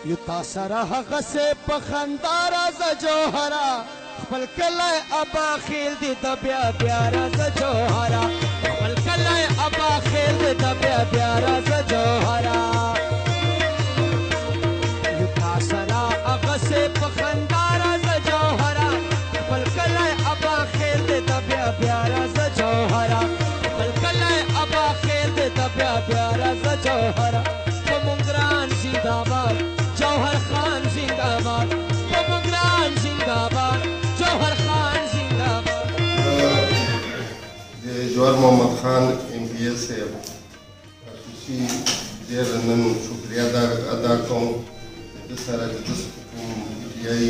یو تا سره هغه سه په خندا راځه جوهره خپل کلی ابا خیل دې د بیا بیا راځه جوهره خپل کلی ابا خیل دې د بیا بیا راځه جوهره یو تا سره هغه سه په خندا راځه جوهره خپل کلی ابا خیل دې د بیا بیا راځه جوهره خپل کلی ابا خیل دې د بیا بیا راځه جوهره په مونږ ګران زنده‌باد جوهر خان زنده‌باد پمگران زنده‌باد جوهر خان زنده‌باد جوهر محمد خان ایم پی ایس صاحب خصوصي ډېر نن شکریه ادا کوم د سره د کوم ایټیای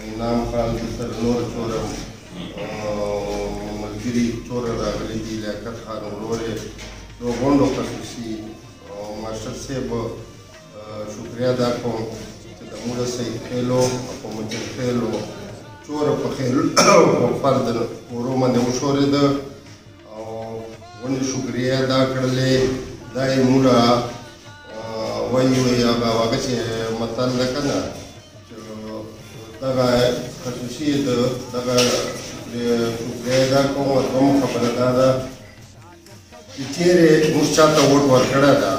انعام خان د سره نور چوره ملګري چوره راغلي دي لیاقت خان ورور د غونډو خصوصي ماسټر صاحب شکریه ادا کوم چې د موږ سید خیلو په مجل خیلو چوره په خیلو فرد ورو باندې وشورېده او ونې شکریه ادا کړلې دا یې موږ وایي هغه چې متل ده که نه چې دغه خصوصي دغه شکریه ادا کوم دویم خبره دا ده چې چېرې موږ چاته ووټ ورکړی ده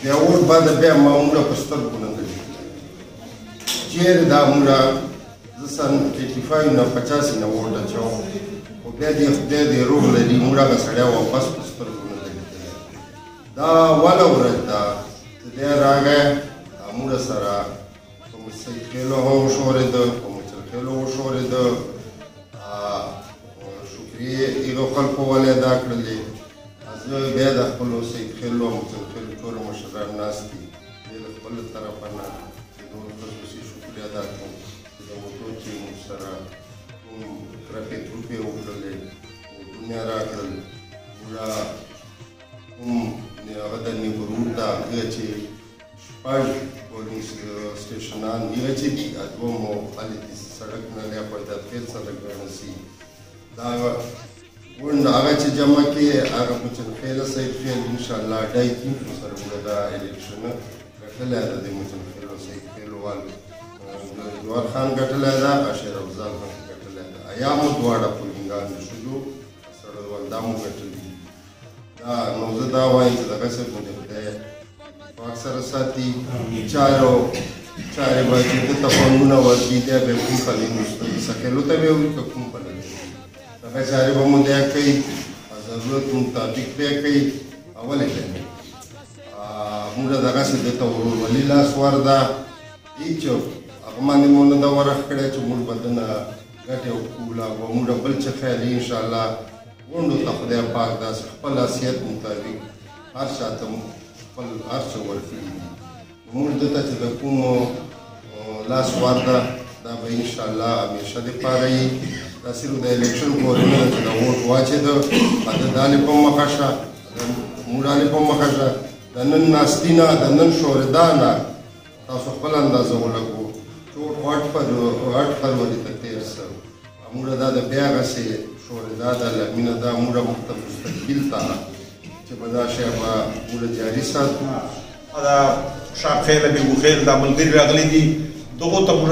بیا ووټ باندې بیا ما موږ په سترګو نه ګڼي چېرې دا موږ زه سن 85 نه 85 نه ووټ اچوم خو بیا دې خدای دې روح لري موږ هغه سړی واپس په سترګو نه ګڼي دا اوله ورځ ده چې دی راغی موږ سره په سید خیلو هم وشورېده په مچل خیلو وشورېده شکریې هغو خلکو ولې ادا کړلې زه بیا د خپلو سید خیلو او مچل خیلو ټول مشران ناست دي زه د خپل طرفه نه د دغو خصوصي شکریه ادا کوم چې د موټو چې موږ سره کوم کرپې تروپې وکړلې موټونه راکړل موږ کوم هغه د نیبرهوډ ته هغه چې شپږ پولیس سټیشنان هغه چې دي دوه مو هلې د سړک نه لیاپای د فیل سړک ګڼسي دا ون هغه چې جمع کې هغه مچن خیله سید خیل انشاءالله ډای کیږي سره موږ دا الیکشن ګټلی ده د مچن خیلو سید خیلو والو جوهر خان ګټلی ده اشیر افضل هم ګټلی ده ایامو دواړه پولینګان د ښځو سړی والدا مو ګټلي دي دا نو زه دا وایم چې دغه صاحب مو د خدای پاک سره ساتي چارې به چې ده ته فنډونه ورکړي دی به یې کوم پلي کیسه خیلو ته به یې وایي که کوم پلي هغه چارې به مو دی کوي ضرورت مطابق به یې کوي ولې کوي موږ دغسې ده ته ورورولي لاس ورده هېڅ هغه باندې مو نه ده ورخ کړی چې موږ به دنه ګټې وکړو او موږ بل څه خیالي انشاءالله غونډو ته خدای پاک داسې خپل حیثیت مطابق هر چا ته خپل هر څه ورکړي دي موږ دته چې د کومو لاس ورده دا به انشاءالله همیشه دپاره وي دا صرف د الیکشن پورې نه ده چې د ووټ واچېده د دالې په مخه شه موډالې په مخه شه د نن ناستي نه د نن شورېدا نه تاسو خپل اندازه ولګو چې ووټ 8 فروری ته تېر شه موږ دا د بیا هغسې شورېدا ده لمینه ده موږ مخته مستقبل ته چې به دا شی به موږ جاري ساتو دا شاب خیل بیګو خیل دا ملګري راغلي دي دغو ته موږ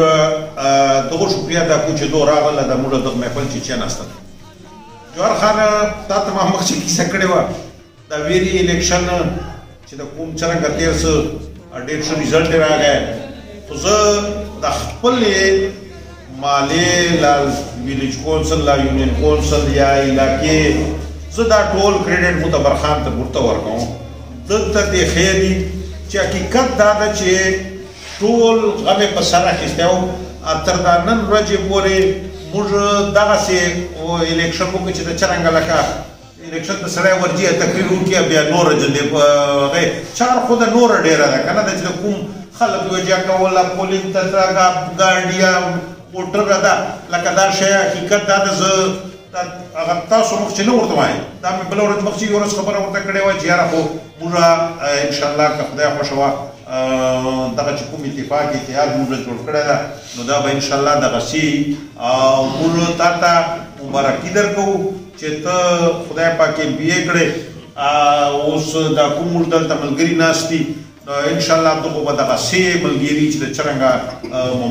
دغو شکریه ادا کوو چې دو راغله د موږ دغه محفل چې کېناستل جوهر خان تا ته ما مخکې کیسه کړې وه دا ویري الیکشن چې د کوم څرنګه تېر څه ډېر ښه ریزلټ یې راغی خو زه د خپلې مالې لا ویلیج کونسل لا یونین کونسل یا علاقې زه دا ټول کریډټ معتبر خان ته ورته ورکوم دلته دې ښې دي چې حقیقت دا ده چې ټول غم یې په سر اخیستی او تر دا نن ورځې پورې موږ دغسې الیکشن وکړو چې د څرنګه لکه الیکشن ته سړی ورځي تقریر وکړي بیا نوره جلدې په هغې چار خو د نوره ډېره ده که نه ده چې د کوم خلک وجه کوله پولینګ ته ګاډي یا موټر ده لکه دا شی حقیقت دا ده زه هغه تاسو مخکې نه ورته وایم دا مې بله ورځ مخکې یوه ورځ خبره ورته کړې وه چې یاره خو موږ انشاءالله که خدای خوښه وه دغه چې کوم اتحاد موږ جوړ کړی ده نو دا به انشاءالله دغسې موږ تا ته مبارکي درکوو چې ته خدای پاک یې بي اې کړې اوس دا کوم موږ دلته ملګري ناست دي ان شاء الله دغه به دغه سې ملګري چې د چرنګه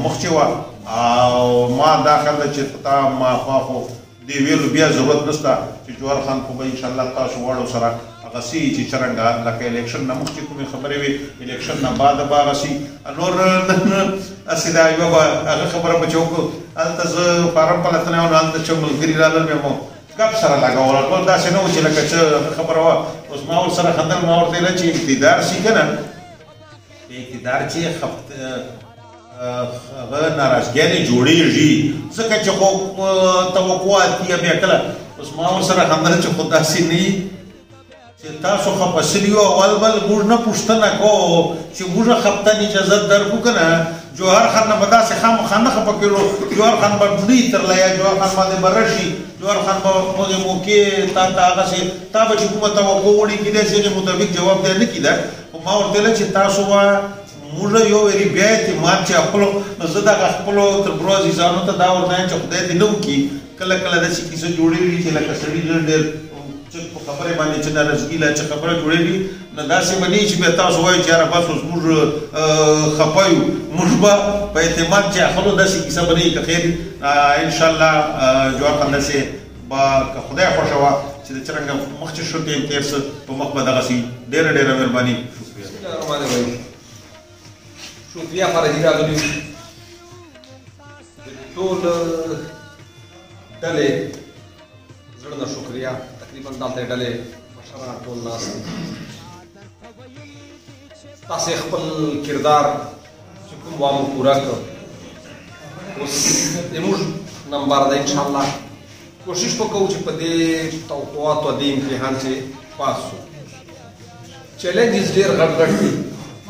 مخکې وه او ما دا خیال ده چې تا ما خوا خو دې ویلو بیا ضرورت نشته چې جوهر خان خو به انشاءالله تاسو واړو سره هغه سي چې څرنګه لکه الیکشن نه مخکې کومې خبرې وي الیکشن نه بعد به هغه سي نور هسې دا یوه به هغه خبره به چې وکړو هلته زه فارم په لتلی وم هلته چې ملګري رالل بیا مو ګپ سره لګول ټول داسې نه و چې لکه څه خبره وه اوس ما ورسره خندل ما ورته ویله چې اقتدار سي که نه اقتدار چې هغه ناراضګیانې جوړېږي ځکه چې خو توقعات دي بیا کله اوس ما ورسره خندل چې خو داسې نه وي چې تاسو خفه سوي یو اول بل موږ نه پوښتنه کوو چې موږ خپته اجازت درکړو که نه جوهر خان نه به داسې خامخا نه خفه کړو جوهر خان به ډوډۍ ترله یا جوهر خان باندې به راشي جوهر خان به هغې موقع تا ته هغسې تا به چې کومه توقع وړي کېدای شي هغې مطابق جواب دی نه کېده خو ما ورته ویله چې تاسو به موږ یو ویري بیا اعتماد چې خپلو نو زه دغه خپلو تربرو عزیزانو ته دا ورته چې خدای دې نه وکړي کله کله داسې کیسه جوړېږي چې لکه سړي ډېر چې په خبرې باندې چې ناراضګي له چې خبره جوړېږي نو داسې به نه وي چې بیا تاسو وایو چې یاره بس اوس موږ خفه یو موږ به په اعتماد چې اخلو داسې کیسه به نه وي که خیر انشاءالله جوهر خان داسې به که خدای خوښه وه چې د څرنګه مخکې ښه ټیم تېر څه په مخ به دغسې ډېره ډېره مهرباني شکریه فرجي راغلي ټول ډلې زړه نه شکریه تقریبا دلته ډلې مشران ټول ناست تاسې خپل کردار چې کوم وامو پوره کړ اوس زموږ نمبر ده انشاءالله کوشش به کوو چې په دې توقعاتو دې امتحان چې پاس شو چیلنجز ډېر غټ غټ دي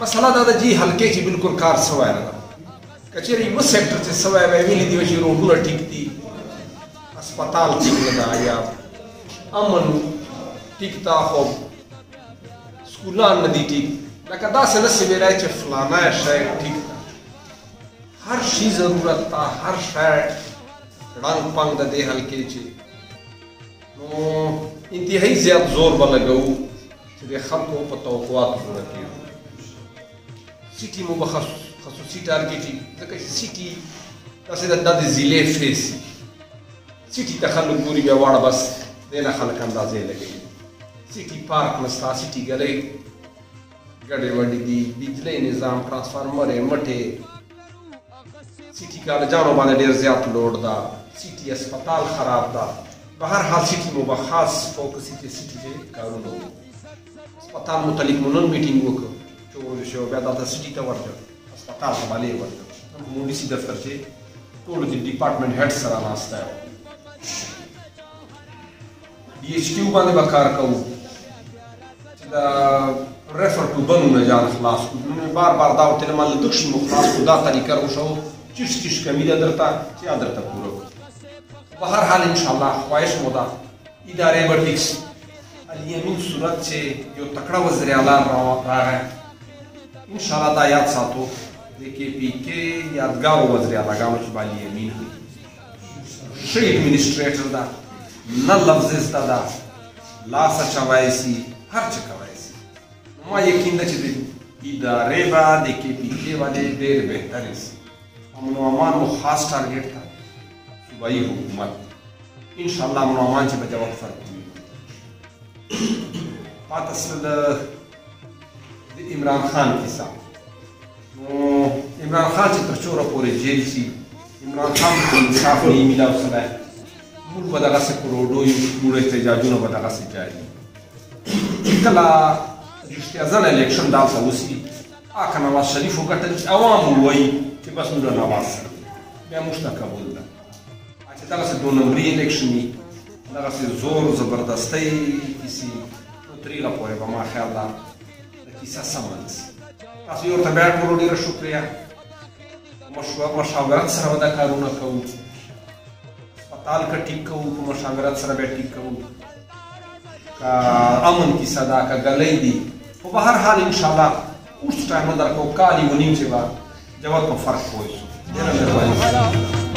مسله دا ده جی حلقې کې بالکل کار سوی نه ده که چېرې یوه سیکټر چې سوی وی ویلي دي چې روډونه ټیک دي اسپتال ټیک نه ده یا امن ټیک ده خو سکولان نه دي ټیک لکه داسې نسې ویلی چې فلانه شی ټیک ده هر شي ضرورت ده هر شی ړنګ پنګ د دې حلقې چې نو انتهایي زیات زور به لګوو چې د خلکو په توقعاتو پوره کېږو سیټي مو به خصوصي ټارګېټي ځکه چې سیټي داسې دا د ضلع فیس سیټي ته خلک ګوري بیا واړه بس دې نه خلک اندازې لګوي سیټي پارک نسته سیټي ګلۍ ګډې وډې دي بجلۍ نظام ټرانسفارمرې مټې سیټي کالجانو باندې ډېر زیات لوډ ده سیټي اسپتال خراب ده به هر حال سیټي مو به خاص فوکس چې سیټي چې کارونه وکړو اسپتال متعلق مو نن میټینګ وکړو شو بیا دلته سیټي ته ورته اسپتال ته باندې ورته موږ ډي سي دفتر چې ټولو د ډپارټمنټ هیډ سره ناسته یو ډي ایچ کیو باندې به کار کوو چې دا ریفر ټو بنونه جان خلاص کړو بار بار دا ورته ما له دغه شي مو خلاص کړو دا طریقه وشو چیش چیش کمی ده درته چې درته پوره په هر حال انشاءالله خواهش مو ده ادارې به ټیک شي الیمین صورت چې یو تکړه وزیر اعلی راغی انشاءالله دا یاد ساتو د کې پی کې یادګارو وزیر اعلیګانو چې باندې یمین ښه ایډمنسټریټر ده نه لفظ زده ده لاس اچولی سي هر څه کولی سي ما یقین ده چې د ادارې به د کې پی کې باندې ډېر بهترې سي امن و امان مو خاص ټارګېټ ده صوبایي حکومت انشاءالله امن و امان چې به جواب فرق پاته سره د عمران خان کیسه نو عمران خان چې تر چوره پورې جیل شي عمران خان ته انصاف نه میلاو سره موږ به دغسې په روډو یو موږ احتجاجونه به دغسې جاري کله رښتیا ځنه الیکشن دلته وسي که نواز شریف وګټل چې عوام ووایي چې بس موږ نواز سره بیا موږ ته قبول ده چې دغسې دو نمبري الیکشن وي دغسې زور زبردستۍ کیسې نو تر هغه پورې به ما خیال ده د کیسه سمه نسي تاسو یې ورته بیا ټولو ډېره شکریه مشاورت سره به دا کارونه کوو اسپتال که ټیک کوو په مشاورت سره بیا ټیک کوو که امن کیسه ده که ګلۍ دي خو به هر حال انشاءالله اوږد ټایم نه درکوو کال یې ونیم چې به جواب په فرق پوه شو ډېره مهرباني